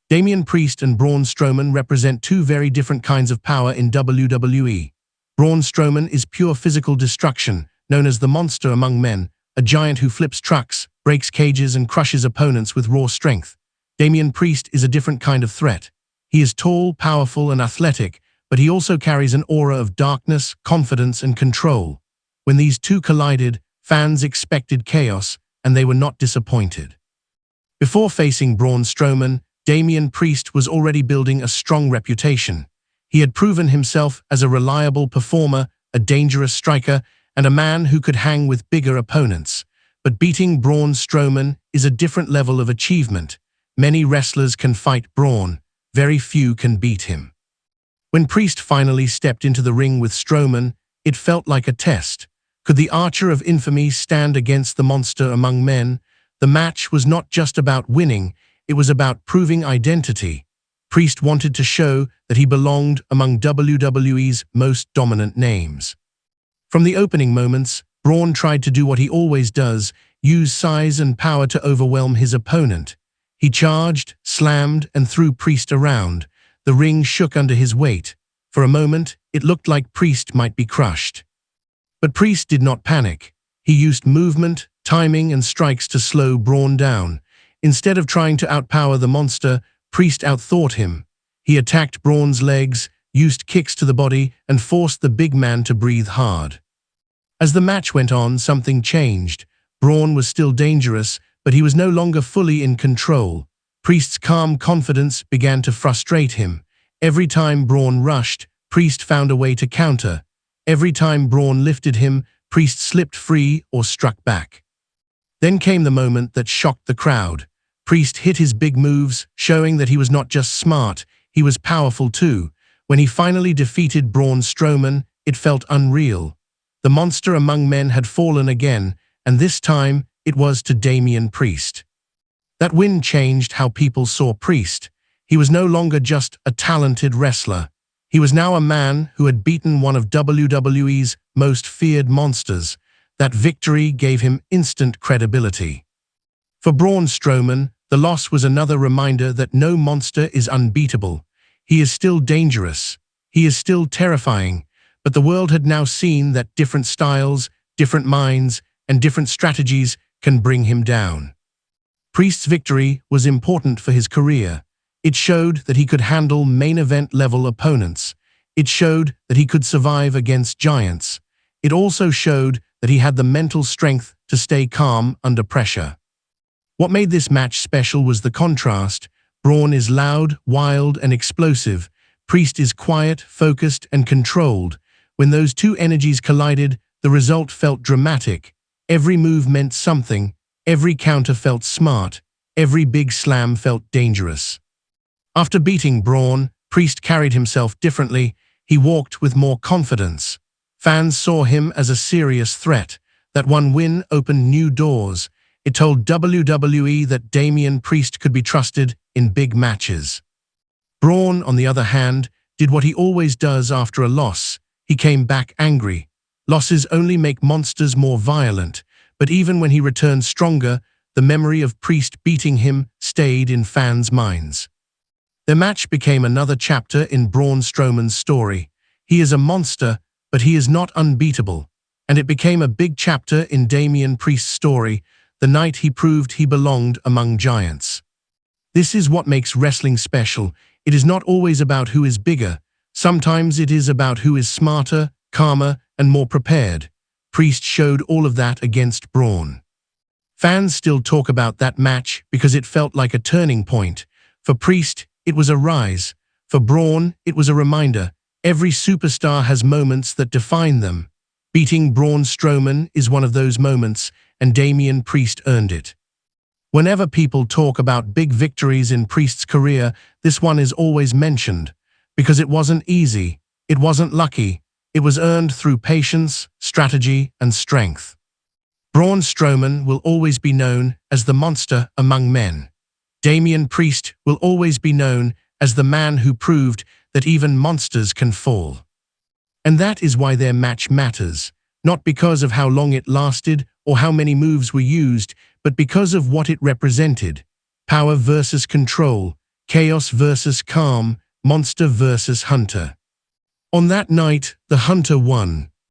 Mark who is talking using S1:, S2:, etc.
S1: Damian Priest and Braun Strowman represent two very different kinds of power in WWE. Braun Strowman is pure physical destruction, known as the monster among men, a giant who flips trucks, breaks cages and crushes opponents with raw strength. Damian Priest is a different kind of threat. He is tall, powerful and athletic, but he also carries an aura of darkness, confidence and control. When these two collided, fans expected chaos, and they were not disappointed. Before facing Braun Strowman, Damian Priest was already building a strong reputation. He had proven himself as a reliable performer, a dangerous striker, and a man who could hang with bigger opponents. But beating Braun Strowman is a different level of achievement. Many wrestlers can fight Braun, very few can beat him. When Priest finally stepped into the ring with Strowman, it felt like a test. Could the Archer of Infamy stand against the monster among men? The match was not just about winning, it was about proving identity. Priest wanted to show that he belonged among WWE's most dominant names. From the opening moments, Braun tried to do what he always does, use size and power to overwhelm his opponent. He charged, slammed, and threw Priest around. The ring shook under his weight. For a moment, it looked like Priest might be crushed. But Priest did not panic. He used movement, timing, and strikes to slow Braun down. Instead of trying to outpower the monster, Priest outthought him. He attacked Braun's legs, used kicks to the body, and forced the big man to breathe hard. As the match went on, something changed. Braun was still dangerous, but he was no longer fully in control. Priest's calm confidence began to frustrate him. Every time Braun rushed, Priest found a way to counter. Every time Braun lifted him, Priest slipped free or struck back. Then came the moment that shocked the crowd. Priest hit his big moves, showing that he was not just smart, he was powerful too. When he finally defeated Braun Strowman, it felt unreal. The monster among men had fallen again, and this time it was to Damian Priest. That win changed how people saw Priest. He was no longer just a talented wrestler. He was now a man who had beaten one of WWE's most feared monsters. That victory gave him instant credibility. For Braun Strowman, the loss was another reminder that no monster is unbeatable. He is still dangerous. He is still terrifying. But the world had now seen that different styles, different minds, and different strategies can bring him down. Priest's victory was important for his career. It showed that he could handle main event level opponents. It showed that he could survive against giants. It also showed that he had the mental strength to stay calm under pressure. What made this match special was the contrast. Braun is loud, wild, and explosive. Priest is quiet, focused, and controlled. When those two energies collided, the result felt dramatic. Every move meant something. Every counter felt smart. Every big slam felt dangerous. After beating Braun, Priest carried himself differently. He walked with more confidence. Fans saw him as a serious threat. That one win opened new doors. It told WWE that Damian Priest could be trusted in big matches. Braun, on the other hand, did what he always does after a loss. He came back angry. Losses only make monsters more violent, but even when he returned stronger, the memory of Priest beating him stayed in fans' minds. The match became another chapter in Braun Strowman's story. He is a monster, but he is not unbeatable. And it became a big chapter in Damian Priest's story, the night he proved he belonged among giants. This is what makes wrestling special. It is not always about who is bigger. Sometimes it is about who is smarter, calmer, and more prepared. Priest showed all of that against Braun. Fans still talk about that match because it felt like a turning point. For Priest, it was a rise. For Braun, it was a reminder. Every superstar has moments that define them. Beating Braun Strowman is one of those moments, and Damian Priest earned it. Whenever people talk about big victories in Priest's career, this one is always mentioned. Because it wasn't easy, it wasn't lucky, it was earned through patience, strategy, and strength. Braun Strowman will always be known as the monster among men. Damian Priest will always be known as the man who proved that even monsters can fall. And that is why their match matters, not because of how long it lasted or how many moves were used, but because of what it represented. Power versus control, Chaos versus calm, monster versus hunter. On that night, the hunter won.